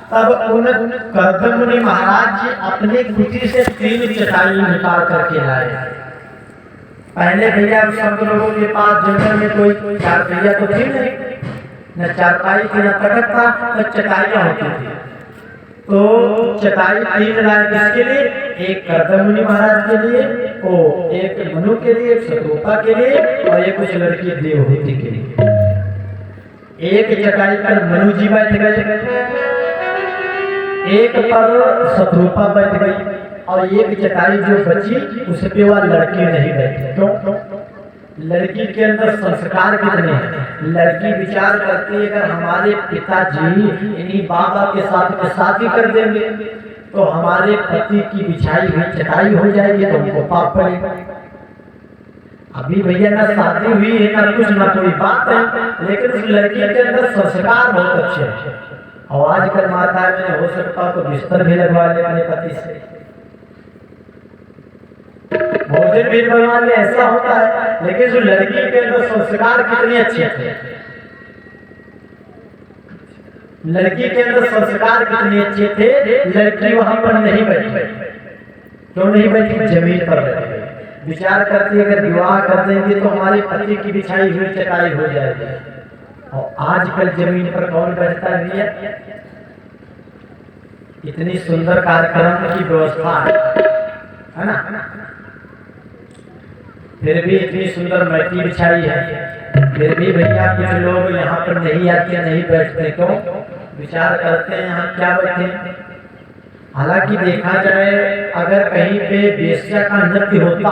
तब उन कर्दम मुनि महाराज जी अपने कुटी से 3 चटाई निकाल करके लाए। पहले भैया सब लोगों के पास जंगल में कोई चार भैया तो थी नहीं, न चारपाई थी न तखत था, न चटाइयाँ होती थी। तो चटाई 3 लाए किसके लिए? एक कर्दम मुनि महाराज के लिए, एक मनु के लिए, एक शत्रुपा के लिए और एक कुछ लड़की देवहूति के लिए। एक चटाई पर मनु जी बैठ गए, एक पर शत्रुपा बैठ गई और एक चटाई जो बची उस पे वह लड़की नहीं बैठी। क्यों? लड़की के अंदर संस्कार कितने हैं। लड़की विचार करती है अगर हमारे पिताजी इन्हीं बाबा के साथ में शादी कर देंगे तो हमारे पति की बिछाई हुई चटाई हो जाएगी तो हमको पाप पड़ेगा। अभी भैया ना शादी हुई है ना कुछ ना कोई बात है, लेकिन उस लड़की के अंदर संस्कार बहुत अच्छे हैं। और आजकल माता में हो सकता तो बिस्तर भी लगवा ले अपने पति से, भोजन भी बनवा ले, ऐसा होता है। लेकिन जो लड़की के अंदर संस्कार कितने अच्छे थे, लड़की के अंदर संस्कार कितने अच्छे थे। लड़की वहां पर नहीं बैठी। क्यों नहीं बैठी? जमीन पर बैठी। विचार करती अगर विवाह कर देंगे तो हमारे पति की बिछाई हुई चटाई हो जाएगी। और आजकल जमीन पर कौन बैठता है? इतनी सुंदर कार्यक्रम की व्यवस्था है ना, फिर भी इतनी सुंदर मैटी बिछाई है, फिर भी भैया कुछ लोग यहाँ पर नहीं आते, नहीं बैठते। क्यों? विचार करते हैं यहाँ क्या बैठे। हालांकि देखा जाए अगर कहीं पे वेश्या का नृत्य होता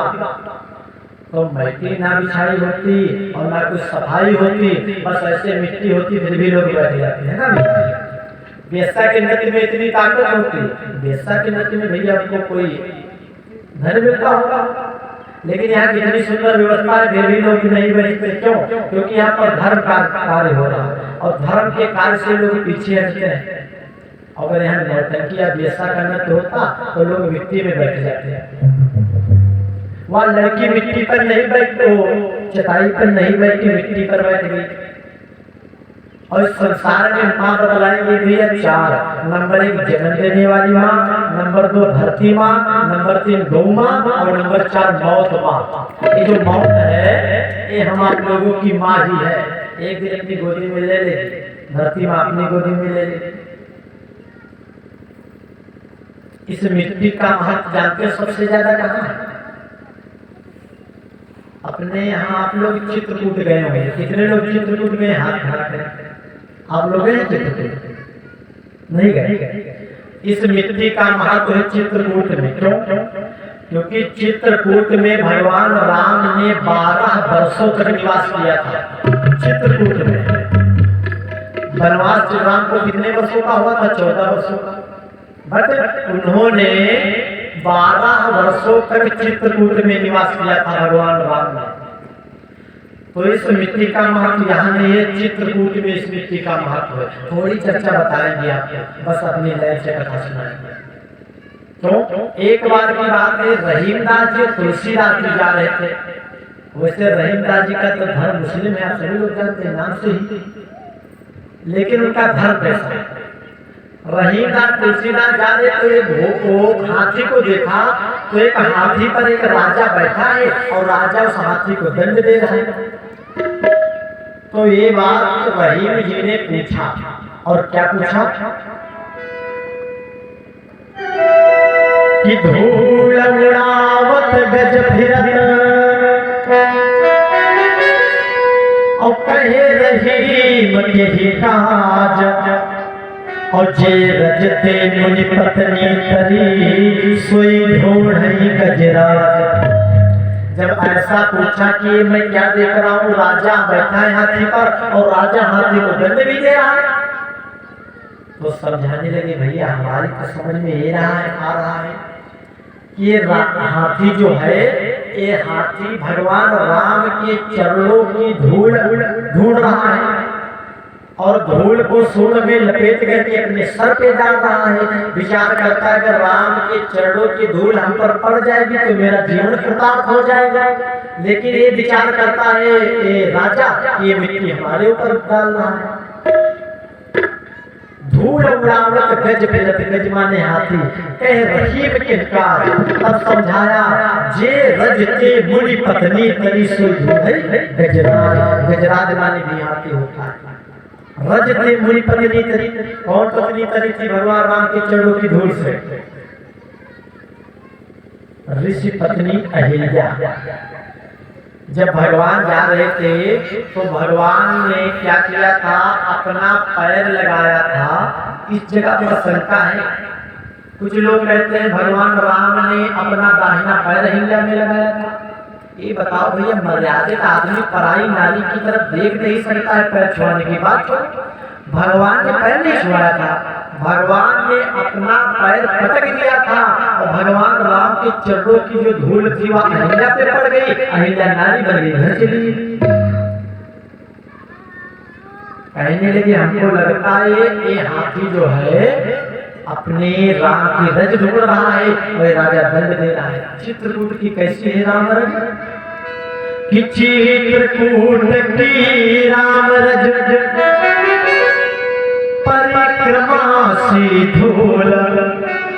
तो मैटी ना बिछाई होती और ना कुछ सफाई होती, बस ऐसे मिट्टी होती, फिर भी लोग बैठ जाते हैं ना। वेश्या के नृत्य में इतनी ताकत होती, वेश्या के नृत्य में भैया उनको कोई धन मिलता होगा, लेकिन यहाँ कितनी सुंदर व्यवस्था है फिर भी लोग नहीं बैठते। क्यों? क्योंकि यहाँ पर धर्म का कार्य हो रहा है और धर्म के कार्य से लोग पीछे हटते हैं। अगर यहाँ नौटंकी या वेश्या का नृत्य होता तो लोग मिट्टी में बैठ जाते हैं। वहाँ लड़की मिट्टी पर नहीं बैठती, चटाई पर नहीं बैठी, मिट्टी पर बैठ गई। और इस संसार में माँ बतलाएंगे भैया 4। नंबर 1 जन्म देने वाली माँ, नंबर 2 धरती माँ, नंबर 3 गौ माँ और नंबर 4 मौत माँ। ये जो मौत है ये हम आप लोगों की माँ ही है। एक दिन अपनी गोदी में ले ले, धरती माँ अपनी गोदी में ले ले। इस मिट्टी का महत्व जानते सबसे ज्यादा कहाँ है? अपने यहाँ आप लोग चित्रकूट गए होंगे। कितने लोग चित्रकूट में हाथ उठाते हैं? आप लोग गए चित्रकूट? नहीं गए। इस मिट्टी का महत्व है चित्रकूट में। क्यों? क्योंकि चित्रकूट में भगवान राम ने 12 वर्षों तक निवास किया था। चित्रकूट में वनवास राम को कितने वर्षों का हुआ था? 14 वर्षों का। बट उन्होंने 12 वर्षों तक चित्रकूट में निवास किया था भगवान राम ने। तो इस मिट्टी का महत्व यहाँ नहीं है, चित्रकूट में इस मिट्टी का महत्व है। थोड़ी चर्चा बताएंगे आपको, बस अपनी लाइफ से कथा सुनाएंगे। तो एक बार की बात है, रहीमदास जी तुलसीदास जी जा रहे थे। वैसे रहीमदास जी का तो धर्म मुस्लिम है, आप सभी लोग जानते हैं नाम से ही, लेकिन उनका धर्म कैसा है? रहीमदास तुलसीदास जा रहे तो एक हाथी को देखा तो एक हाथी पर एक राजा बैठा है और राजा उस हाथी को दंड दे रहा है। तो ये बात रहीम जी ने पूछा, और क्या पूछा कि धूल उड़ावत गज फिरत और कहे रहीम यही काज और जे रजते मुनि पत्नी तरी सोई ढोढ़ई गजराज। जब ऐसा पूछा कि मैं क्या देख रहा हूँ, राजा बैठा है हाथी पर और राजा हाथी को दंड भी दे रहा है, तो समझाने लगे भैया हमारी तो समझ में ये रहा है आ रहा है कि ये हाथी जो है ये हाथी भगवान राम के चरणों की धूल ढूंढ रहा है और धूल को सूंड में लपेट करके अपने सर पे डाल रहा है। विचार करता है अगर राम के चरणों की धूल हम पर पड़ जाएगी तो मेरा जीवन कृतार्थ हो जाएगा। लेकिन ये विचार करता है ये राजा, ये मिट्टी हमारे ऊपर डाल रहा है। धूल उड़ावत गज फिरत गज माने हाथी कह रहीम के काज तब समझाया जे रजते मुनि पत्नी तरी सोई है गजराज। गजराज माने भी हाथी होता है। रजते मुनि पत्नी तरी, कौन पत्नी तरी थी? भगवान राम के चरणों की धूल से ऋषि पत्नी अहिल्या। जब भगवान जा रहे थे तो भगवान ने क्या किया था? अपना पैर लगाया था। इस जगह पर शंका है, कुछ लोग कहते हैं भगवान राम ने अपना दाहिना पैर अहिल्या में लगाया था। ये बताओ भैया, मर्यादित आदमी पराई नारी की तरफ देख नहीं सकता है पैर छुआने की बात? भगवान ने पैर नहीं छुआया था, भगवान ने अपना पैर पटक दिया था और भगवान राम के चरणों की जो धूल थी वह अहिल्या पे पड़ गई। अहिल्या नारी बन गई, घर चली। कहने लगे हमको लगता है ये हाथी जो है अपने राम की रज ढूंढ रहा है और राजा दंड दे रहा है। चित्रकूट की कैसी है राम रज? कि चित्रकूट की राम रज परिक्रमा से धूल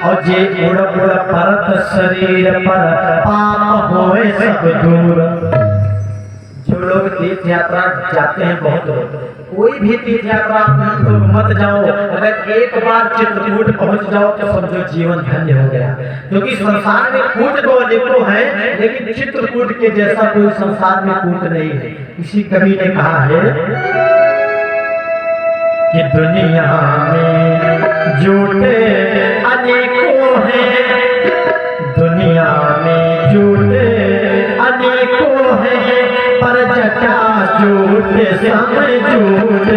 और जे उड़ उड़ परत शरीर पर पाप होए सब दूर। जो लोग तीर्थ यात्रा जाते हैं, बहुत लोग, कोई भी तीर्थ यात्रा तो मत जाओ, अगर एक बार चित्रकूट पहुंच जाओ तो समझो जीवन धन्य हो गया। क्योंकि संसार में कूट तो अनेकों है, लेकिन चित्रकूट के जैसा कोई संसार में कूट नहीं है। किसी कवि ने कहा है कि दुनिया में झूठे अनेकों हैं, दुनिया में झूठे अनेकों हैं, पर जटा झूठ सब झूठ नहीं।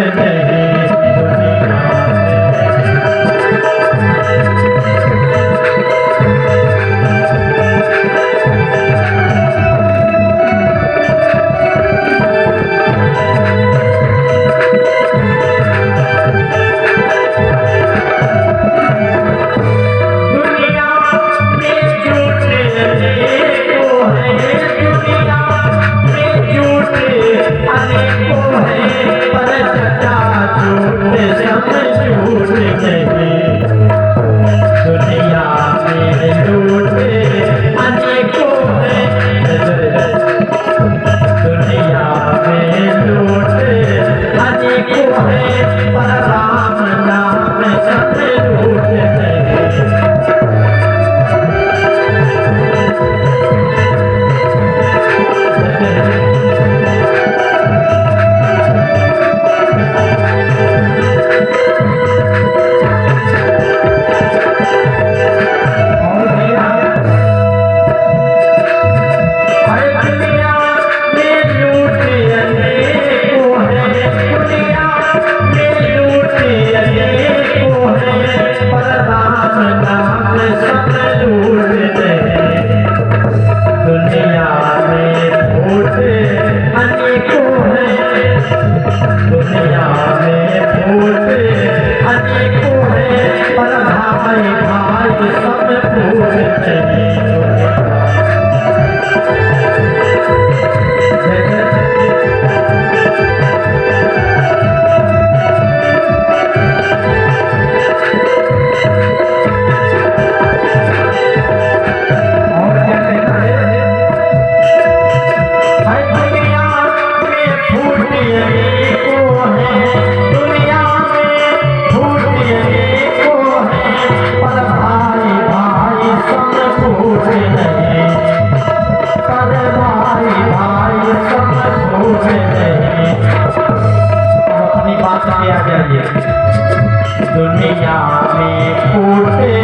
दुनिया में फूटे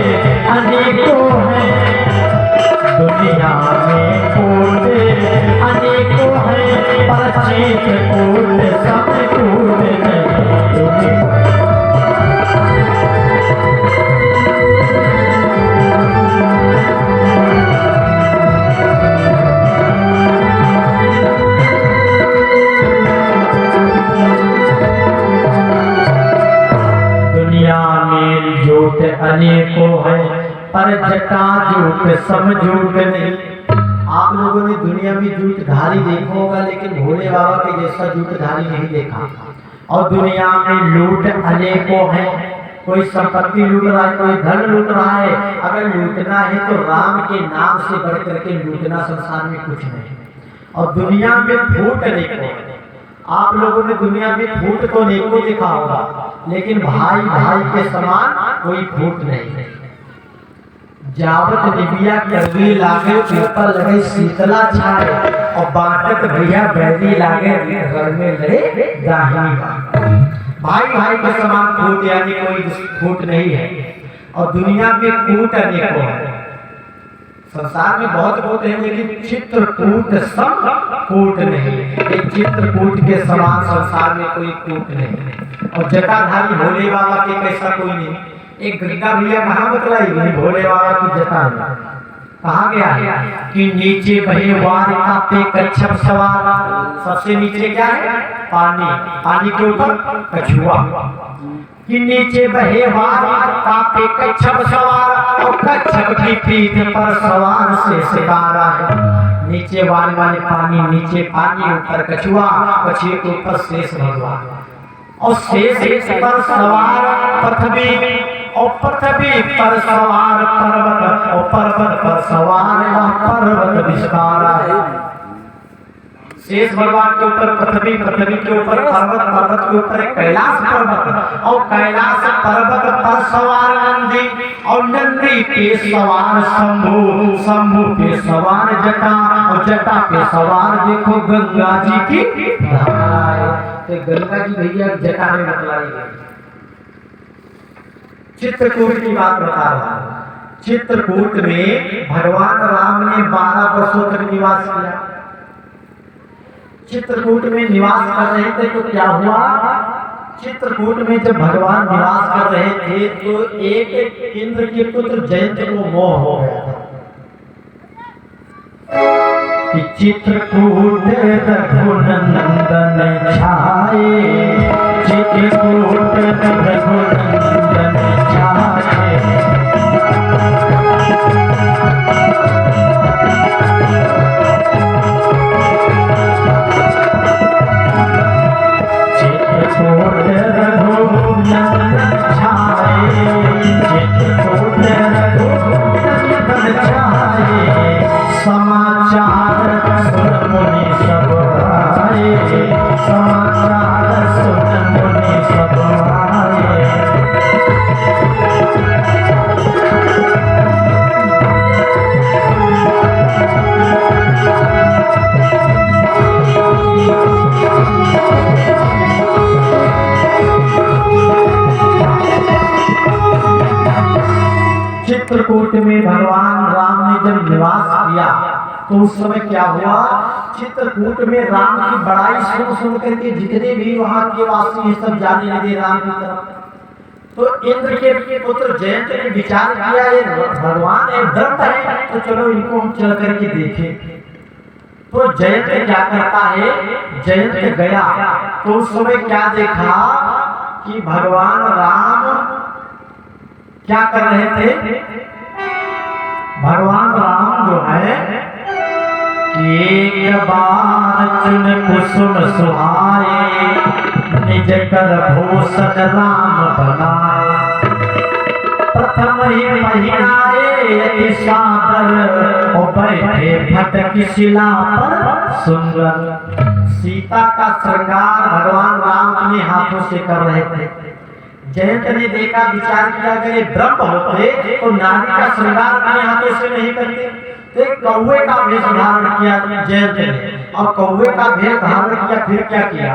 अनेकों हैं, दुनिया में फूटे अनेकों हैं, पर चित्रकूट सब कूट नहीं। अनेकों है पर जटा झूठ सब झूठ नहीं। आप लोगों ने दुनिया में झूठधारी देखा होगा, लेकिन भोले बाबा के जैसा झूठधारी नहीं देखा। और दुनिया में लूट अनेकों है कोई संपत्ति लूट रहा है, कोई धन लूट रहा है। अगर लूटना है तो राम के नाम से बढ़ करके लूटना संसार में कुछ नहीं। और दुनिया में फूट नहीं, आप लोगों ने दुनिया में फूट तो नहीं को देखा होगा, लेकिन भाई भाई के समान कोई फूट नहीं। जावत निबिया करवी लागे ऊपर लगे शीतला छाए, और बाटत भैया बैदी लागे घर में लड़े दाहिनी। भाई भाई के समान फूट यानी कोई फूट नहीं है। और दुनिया में कूट अनेकों है, संसार में बहुत बहुत है, लेकिन चित्रकूट सब कूट नहीं। एक चित्रकूट के समान संसार में कोई कूट नहीं। और जटाधारी भोले बाबा के कैसा कोई नहीं। एक गंगा भैया कहाँ बतलाई गई भोले बाबा की जटा में, कहा गया है कि नीचे बहे वारिका पे कच्छप सवार। सबसे नीचे क्या है? पानी, पानी के ऊपर कछुआ। कि नीचे बहे वारिका पे कच्छप सवार, और कच्छप की पीठ पर सवार से सितारा है। नीचे वाले वाले पानी, नीचे पानी, ऊपर कछुआ, कछुए के ऊपर शेष भगवान। और शेष पर सवार पृथ्वी, और पृथ्वी पर सवार पर्वत, और पर्वत पर सवार पर्वत विस्तारा है। शेष भगवान के ऊपर पृथ्वी, पृथ्वी के ऊपर पर्वत, पर्वत के ऊपर कैलाश पर्वत, और कैलाश पर्वत पर सवार नंदी, और नंदी पे सवार शंभु, शंभु पे सवार जटा, और जटा पे सवार देखो गंगा जी की धारा। तो गंगा जी भैया जटा में बतलाई गई। चित्रकूट की बात बता रहा हूं। चित्रकूट में भगवान राम ने 12 वर्षों तक निवास किया। चित्रकूट में निवास कर रहे थे तो क्या हुआ? चित्रकूट में जब भगवान निवास कर रहे थे तो एक इंद्र के पुत्र जयंत को मोह हो गया था कि चित्रकूट रघुनंदन छाए, चित्रकूट रघुनंदन छाए। चित्रकूट रघुनंदन छाए, चित्रकूट रघुनंदन छाए। समाचार सुन मुनि सब आए, समाचार सुन मुनि सब आए। चित्रकूट में भगवान राम ने जब निवास किया तो उस समय क्या हुआ? चित्रकूट में राम की बड़ाई सुन सुन करके जितने भी वहां के वासी हैं सब जाने लगे राम की तरफ। तो इंद्र के पुत्र जयंत ने विचार किया ये भगवान एक दंत है, तो चलो इनको हम चल करके देखें। तो जयंत क्या करता है? जयंत गया तो उस समय क्या देखा कि भगवान राम क्या कर रहे थे? भगवान राम जो है एक बार चुन कुसुम सुहाए, निज कर भूषण राम बनाए। प्रथम ही महिनाए अति सादर, और बैठे फटक शिला पर सुंदर। सीता का श्रृंगार भगवान राम अपने हाथों से कर रहे थे। जयंत ने देखा, विचार किया अगर ब्रह्म होते तो नारी का श्रृंगार अपने हाथों से नहीं करते। तो एक कौवे का भेष धारण किया जयंत ने, और कौवे का भेष धारण किया। फिर क्या किया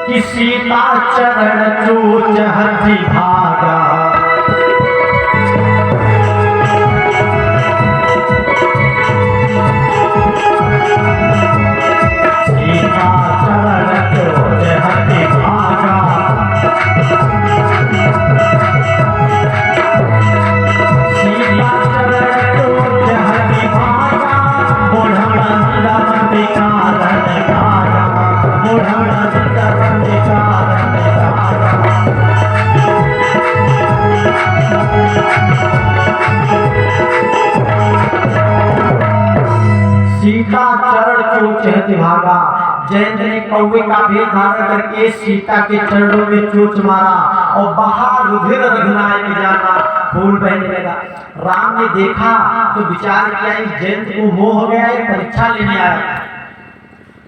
कि सीता चरण चोच हथि भागा, सीता चरण चोच हथि भागा। सीता चरण चोच हथि भागा। जयंत ने कौवे का भेद धारण करके सीता के चरणों में चोट मारा और बाहर रुधिर रघुनायक जाना फूल बहने लगा। राम ने देखा तो विचार किया इस जयंत को मोह हो गया, परीक्षा लेने आया।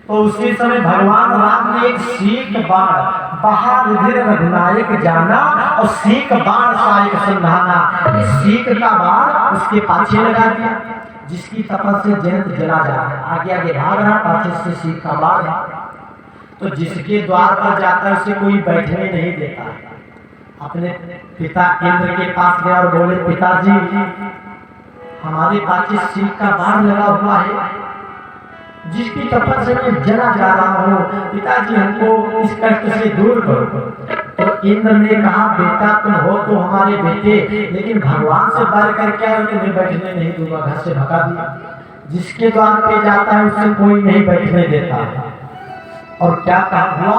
तो उसी समय भगवान राम ने एक सीख बाण बाहर रुधिर रघुनायक जाना और सीख बाण सायक संधाना, इस सीख का बाण उसके पाछे लगा दिया, जिसकी तपस्या से जयंत जला जा रहा है। आगे आगे भाग रहा, पाछे से सीख का बाण है। तो जिसके द्वार पर जाता है उसे कोई बैठने नहीं देता। अपने पिता इंद्र के पास गया और बोले, पिताजी हमारे पाछे सीख का बाण लगा हुआ है, जिसकी तपस्या में जला जा रहा हो, पिताजी हमको इस कष्ट से दूर करो। तो इंद्र ने कहा, बेटा तुम हो तो हमारे बेटे, लेकिन भगवान से बैर करके आए, तुम्हें बैठने नहीं दूंगा। घर से भगा दिया। जिसके द्वार पे जाता है उससे कोई नहीं बैठने देता। और क्या कहा हुआ,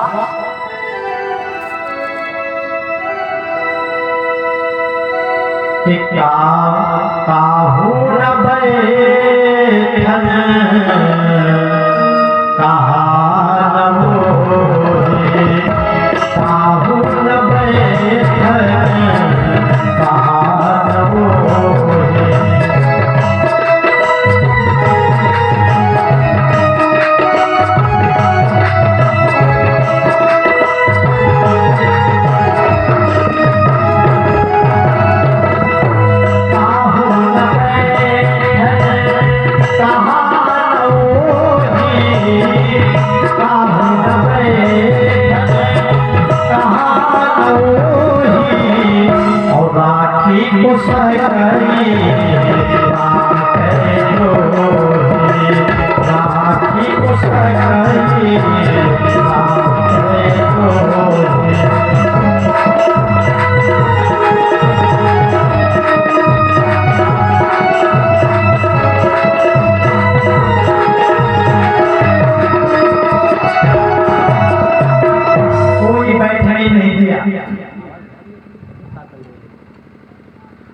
कि काहू न बैठन कहा न मोहे, काहू न बैठन कहा न मोहे।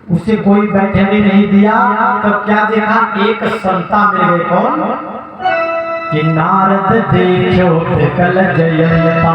उसे कोई बैठने नहीं दिया। तब क्या देखा, एक संता मिल गए। कौन? कि नारद देखो कल जयंता,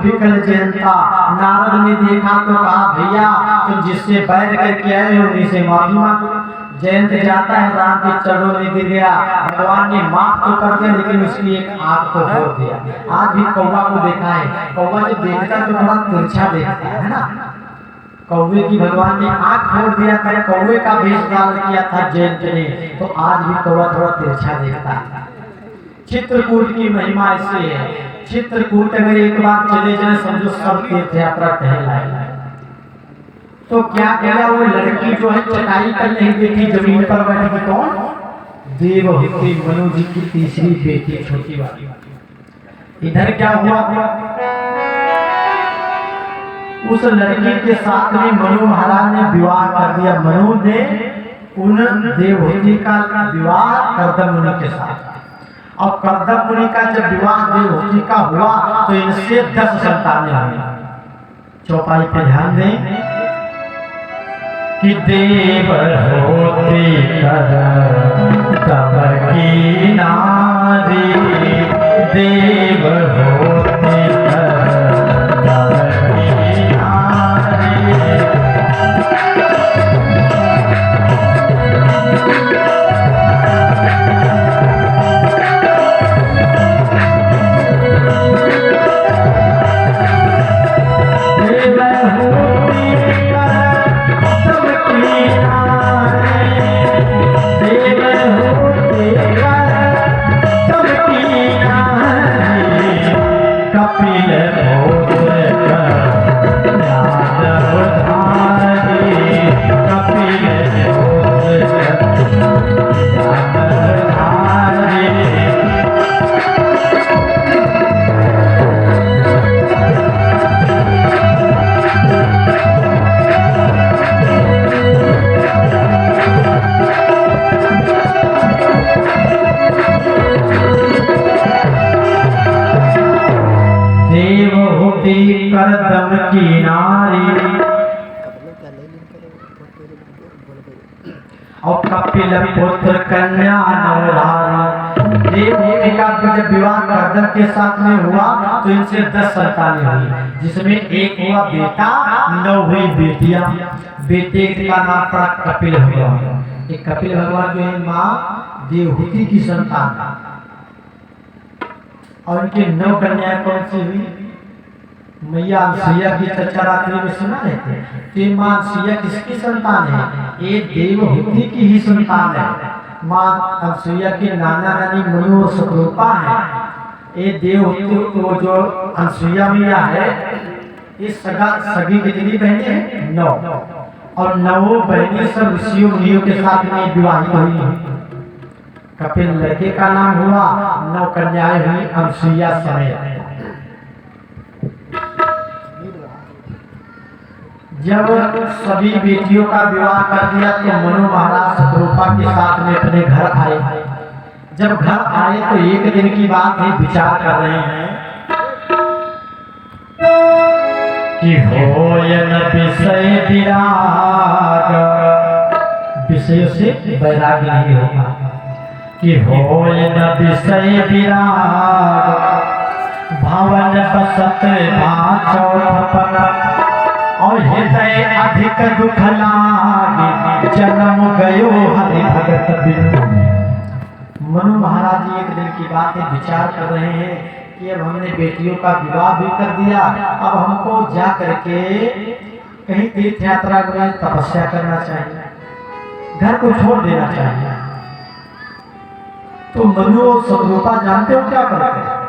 विकल जयंता। नारद ने देखा तो कहा, भैया तुम जिससे बैर करके आए हो उन्हीं से माफी मांगो। जयंत जाता है, राम के चरणों में गिर गया। भगवान ने माफ तो कर दिया, लेकिन उसकी एक आंख को फोड़ दिया। आज भी कौवा को देखा है, कौवा जब देखता है तो थोड़ा तिरछा देखता है ना। कौवे की भगवान ने आंख फोड़ दिया था, कौवे का भेष धारण किया था जयंत ने, तो आज भी कौवा थोड़ा तिरछा देखता है। चित्रकूट की महिमा ऐसे है। चित्रकूट अगर एक बार चले जाए, समझो सब तीर्थ यात्रा कहलाए। तो क्या किया, वो लड़की जो है चटाई पर नहीं बैठी, जमीन पर बैठी। कौन? देवहूति मनु जी की तीसरी बेटी, छोटी वाली। इधर क्या हुआ, उस लड़की के साथ में मनु महाराज ने विवाह कर दिया। मनु ने उन देवहूति का विवाह कर्दम मुनि के साथ। और कर्दम मुनि का जब विवाह देवहूति का हुआ तो इनसे 10 संतानें हुई। चौपाई पे ध्यान दें कि देवहूति कर्दम की नारी, देवहूति कर्दम की नारी। करदम की नारी और कपिल पुत्र कन्या नवधारी। देवभूमि का जब विवाह करदम के साथ में हुआ तो इनसे 10 संतानें हुई, जिसमें एक हुआ बेटा, 9 हुई बेटियां। बेटे का नाम पड़ा कपिल भगवान। ये कपिल भगवान जो है माँ देवहूति की संतान है। और इनके 9 कन्याएं कौन सी हुई? मैया अनसुईया की चर्चा रात्रि में सुना रहते हैं। तो माँ अनसुईया किसकी संतान है? ये देवहूति की ही संतान है। माँ अनसुईया के नाना नानी मनु और शतरूपा है। ये देवहूति को जो अनसुईया मैया है, ये सगी कितनी बहनें हैं? 9। और 9 बहनें सब ऋषियों मुनियों के साथ में विवाहित हुई। कपिल लड़के का नाम हुआ, 9 कन्याएं हुई अनसुईया समेत। जब सभी बेटियों का विवाह कर दिया तो मनु महाराज शतरूपा के साथ में अपने घर आए। जब घर आए तो एक दिन की बात है, विचार कर रहे हैं कि होयन विषय विराग, विषय से वैराग्य नहीं होगा, कि होयन विषय विराग भवन बसत भाचौथपन और हृदय अधिक दुख लागे जन्म गयो हरि भगत बिनु। मनु महाराज जी एक दिन की बात है, विचार कर रहे हैं कि अब हमने बेटियों का विवाह भी कर दिया, अब हमको जा करके कहीं तीर्थ यात्रा में तपस्या करना चाहिए, घर को छोड़ देना चाहिए। तो मनु और शतरूपा जानते हो क्या करते हैं?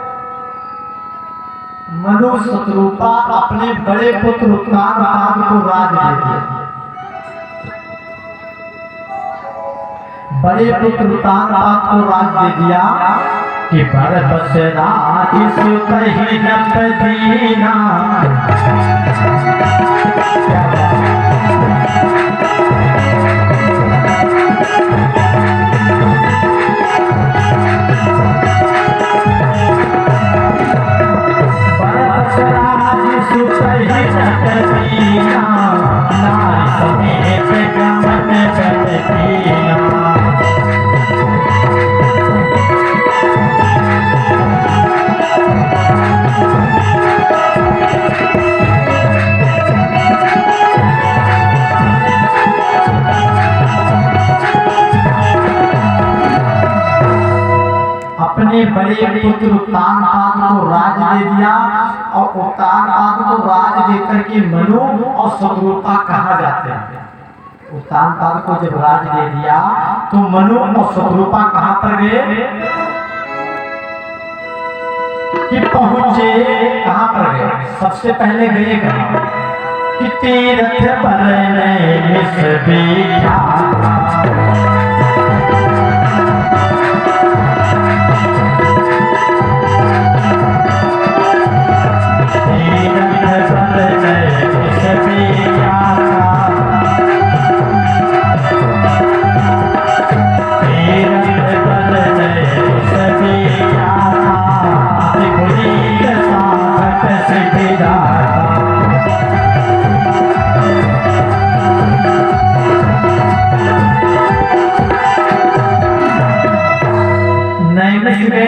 मनु शतरूपा अपने बड़े पुत्र उत्तानपाद को राज दे दिया। बड़े पुत्र उत्तानपाद को राज दे दिया कि बर बस राज सुतहि नप दीना। अपने बड़े पुत्र उत्तानपाद को राज दे दिया और उत्तानपाद को राज देकर के मनु और शतरूपा कहाँ जाते हैं? उत्तानपाद को जब राज दे दिया तो मनु और शतरूपा कहाँ पर गए? कि पहुंचे कहाँ पर गए? सबसे पहले गए कहाँ? कि तीर्थ पर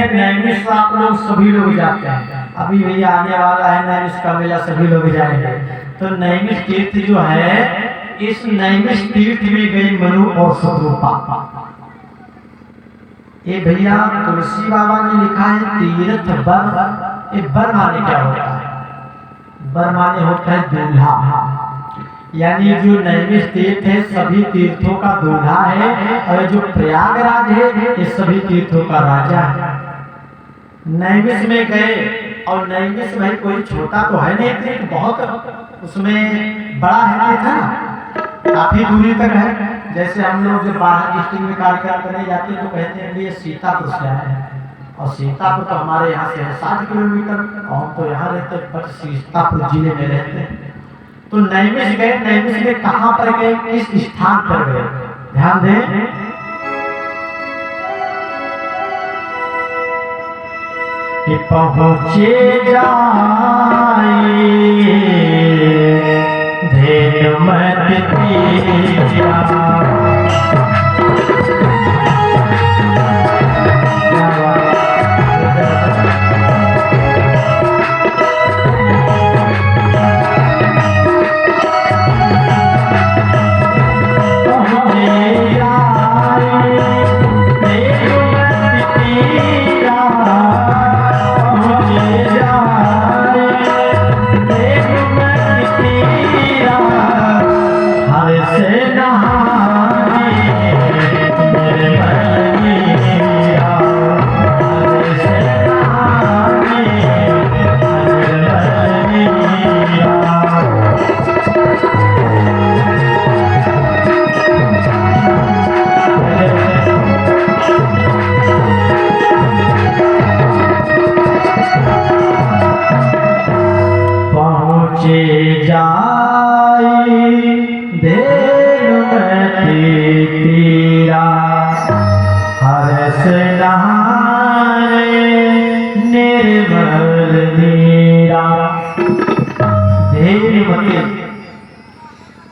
नैमिष आप लोग सभी लोग जाते हैं। अभी भैया आने वाला है नैमिष का मेला, सभी लोग जाएंगे। तो नैमिष तीर्थ जो है, इस नैमिष तीर्थ में गई मनु और शतरूपा। ये भैया तुलसी बाबा ने लिखा है तीर्थ बर। ये बर माने क्या होता है? बर माने होता है दूल्हा। यानी जो नैमिष तीर्थ है सभी तीर्थों का दूल्हा है, और जो प्रयागराज है ये सभी तीर्थों का राजा है। नैमिष में गए, और नैमिष में कोई छोटा तो है नहीं तीर्थ, बहुत उसमें बड़ा है था ना, काफी दूरी तक है। जैसे हम लोग जब बाहर डिस्ट्रिक्ट में कार्यक्रम करने जाते हैं तो कहते हैं ये सीतापुर से आए हैं, और सीतापुर तो हमारे यहाँ से है 60 किलोमीटर, और हम तो यहाँ रहते हैं बट सीतापुर जिले में रहते हैं। तो नैमिष गए, नैमिष में कहाँ पर गए, किस स्थान पर गए? ध्यान दें कि पहुँचे जाए धेनु मत तेरा।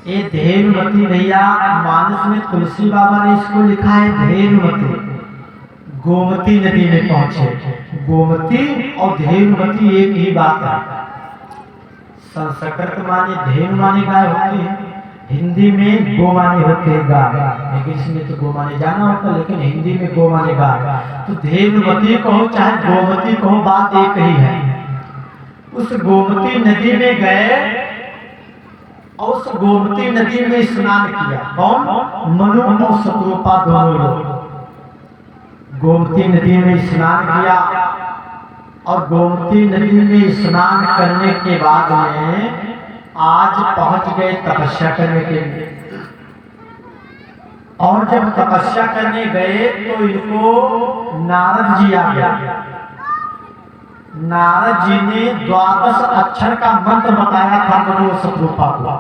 ये धेनुमती भैया मानस में तुलसी बाबा ने इसको लिखा है धेनुमती। गोमती नदी में पहुंचे। गोमती और धेनुमती एक ही बात है। संस्कृत माने धेनु माने गाय होती है, हिंदी में गो माने होते हैं गाय। इंग्लिश में तो गो माने जाना होता है, लेकिन हिंदी में गो माने गाय। तो धेनुमती कहो चाहे गोमती कहो, बात एक ही है। उस गोमती नदी में गए और उस गोमती नदी में स्नान किया। कौन? मनु और शत्रुपा दोनों लोग गोमती नदी में स्नान किया। और गोमती नदी में स्नान करने के बाद में आज पहुंच गए तपस्या करने के लिए। और जब तपस्या करने गए तो इनको नारद जी आ गया। नारद जी ने 12 अक्षर का मंत्र बताया था मनु और शत्रुपा को।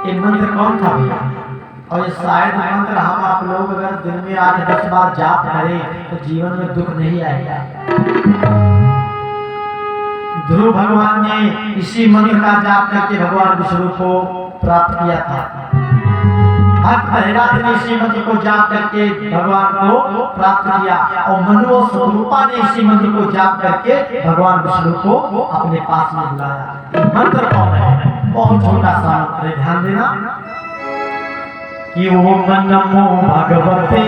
ये मंत्र कौन था भैया? और ये शायद मंत्र हम आप लोग अगर दिन में 8-10 बार जाप करें तो जीवन में दुख नहीं आएगा। ध्रुव भगवान ने इसी मंत्र का जाप करके भगवान विष्णु को प्राप्त किया था। भक्त प्रहलाद ने इसी मंत्र को जाप करके भगवान को प्राप्त किया। और मनु और शत्रुपा ने इसी मंत्र को जाप करके भगवान विष्णु को अपने पास में बुलाया। मंत्र कौन है? बहुत छोटा सा मंत्र है, ध्यान देना। कि ओम नमो भगवते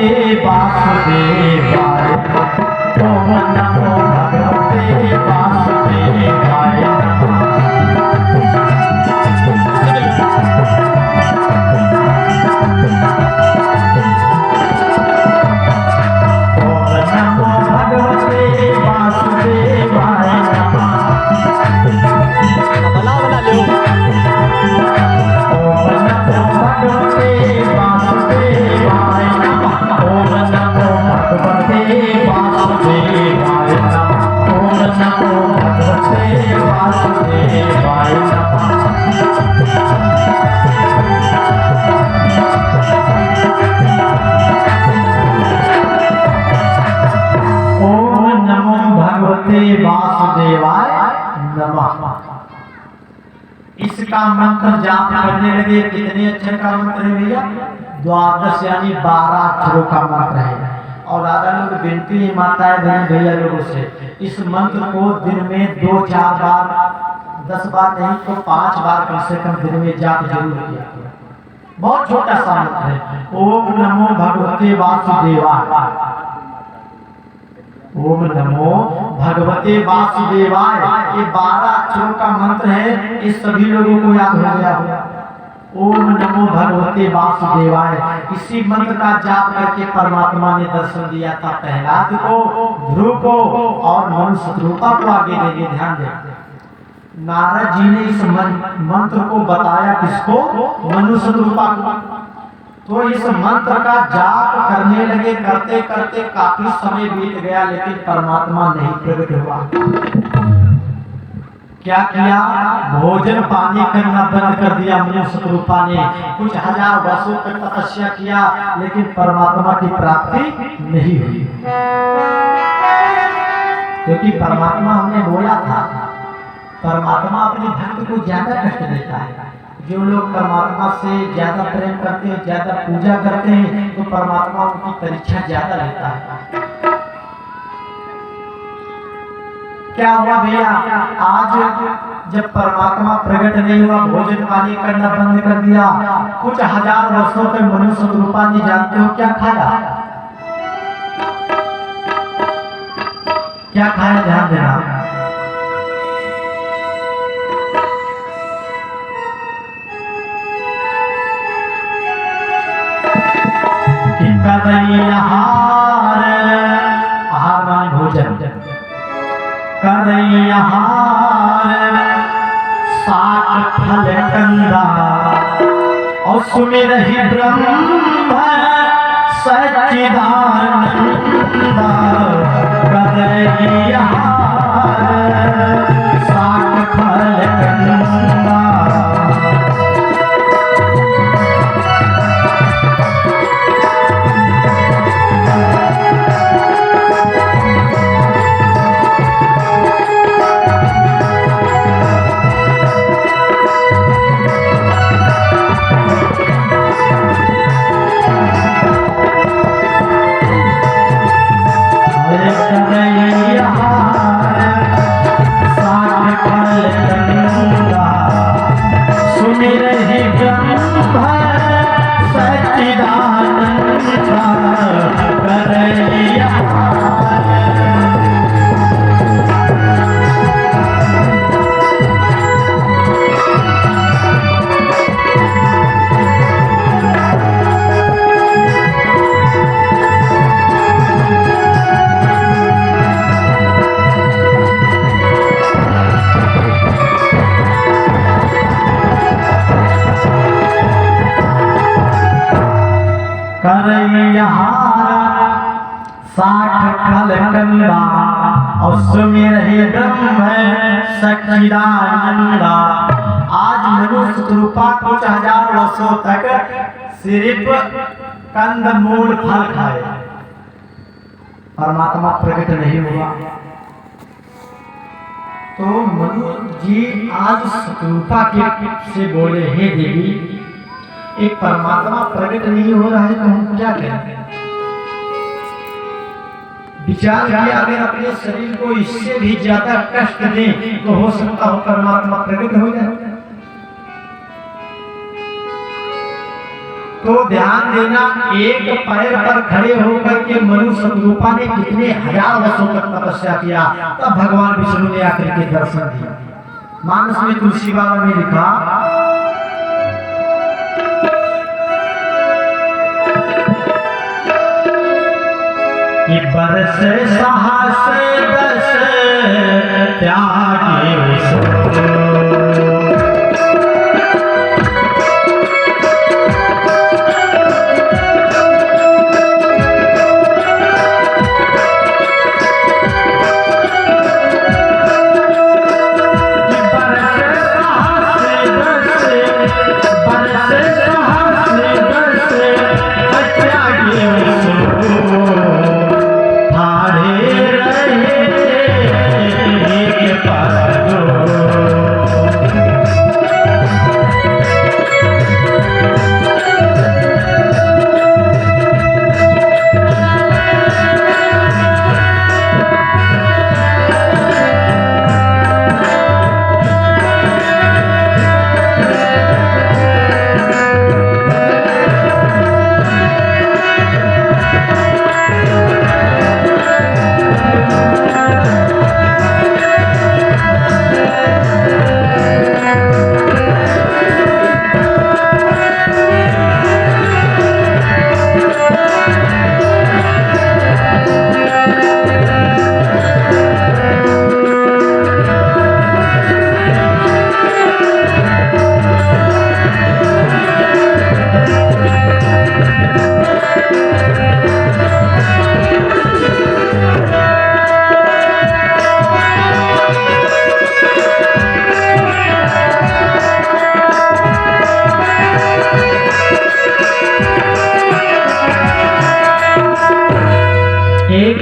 वासुदेवाय, ओम नमो भगवते वासुदेवाय नमः। इसका मंत्र जाप करने लगे। कितने अक्षर का मंत्र है भैया? 12 यानी 12 अक्षरों का मंत्र है। और दादा लोग विनती ही माता है बहन भैया लोगों से, इस मंत्र को दिन में 2-4 बार, 10 बार नहीं तो 5 बार कम से कम दिन में जाप जरूर किया। बहुत छोटा सा मंत्र है। ओम नमो भगवते वासुदेवाय, ओम नमो भगवते वासुदेवाय। ये 12 अक्षरों का मंत्र है। इस सभी लोगों को याद हो गया होगा। ओम नमो भगवते वासुदेवाय। इसी मंत्र का जाप करके परमात्मा ने दर्शन दिया था प्रहलाद को, ध्रुव को और मनु शत्रुपा को आगे देंगे। ध्यान दें, नारद जी ने इस मंत्र को बताया किसको? मनु शत्रुपा को। तो इस मंत्र का जाप करने लगे। करते करते काफी समय बीत गया, लेकिन परमात्मा नहीं प्रकट हुआ। क्या किया? भोजन पानी करना बंद कर दिया। मनु शतरूपा ने कुछ हजार वर्षों तक तपस्या किया, लेकिन परमात्मा की प्राप्ति नहीं हुई। क्योंकि परमात्मा हमने बोला था, परमात्मा अपने भक्त को ज्यादा कष्ट देता है। जो लोग परमात्मा से ज्यादा प्रेम करते हैं, ज्यादा पूजा करते हैं, तो परमात्मा उनकी परीक्षा ज्यादा लेता है। क्या हुआ भैया? आज जब परमात्मा प्रकट नहीं हुआ, भोजन पानी करना बंद कर दिया, कुछ हजार वर्षों तक मनु शतरूपा ने जानते हो क्या खाया? क्या खाया? ध्यान देना। आहार मान भोजन, करैहार साग फल कंदा और सुमिरहि ब्रह्म सच्चिदानंद। करैहार साग फल कंदा साठ फल कंदा और सुमिरहि ब्रह्म सच्चिदानंदा। आज मनु शतरूपा कुछ हजार वर्षों तक सिर्फ कंद मूल फल खाए, परमात्मा प्रकट नहीं हुआ। तो मनु जी आज शतरूपा के से बोले, हे देवी, एक परमात्मा प्रकट नहीं हो रहा है तो हम क्या करें? विचार किया, अगर अपने शरीर को इससे भी ज्यादा कष्ट दें तो हो सकता हो परमात्मा प्रकट हो जाए। तो ध्यान देना, एक पैर पर खड़े होकर के मनु शतरूपा ने कितने हजार वर्षों तक तपस्या किया, तब भगवान विष्णु ने आकर के दर्शन दिया। मानस में तुलसी बाबा ने लिखा, कि बरस साहस दस त्यागे सो।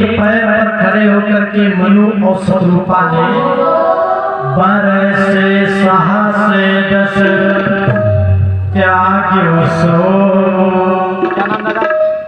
पैर पर खड़े होकर के मनु और शत्रुपा ने बरसे साहस दस त्याग्यो सो